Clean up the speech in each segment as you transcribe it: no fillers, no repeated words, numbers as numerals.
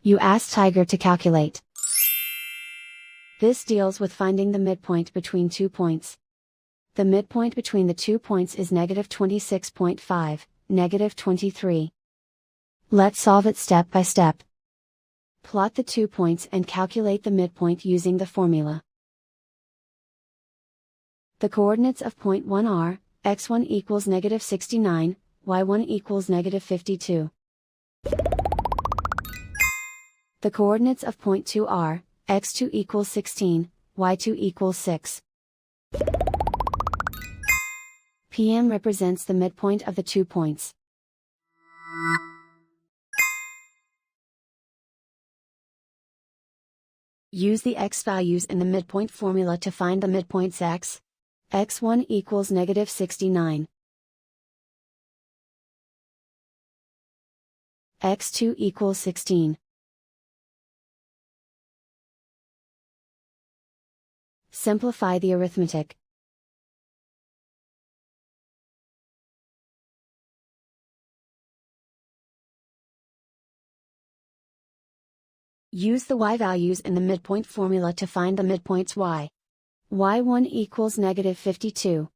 You ask Tiger to calculate. This deals with finding the midpoint between 2 points. The midpoint between the 2 points is -26.5, -23. Let's solve it step by step. Plot the 2 points and calculate the midpoint using the formula. The coordinates of point 1 are, x1 equals -69, y1 equals -52. The coordinates of point 2 are, x2 equals 16, y2 equals 6. PM represents the midpoint of the 2 points. Use the x values in the midpoint formula to find the midpoints x. x1 equals -69. x2 equals 16. Simplify the arithmetic. Use the y values in the midpoint formula to find the midpoints y. y1 equals -52.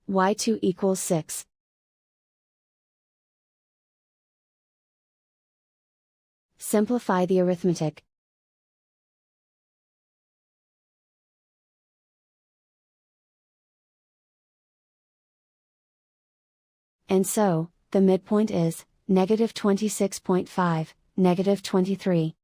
y2 equals 6. Simplify the arithmetic. And so, the midpoint is, -26.5, -23.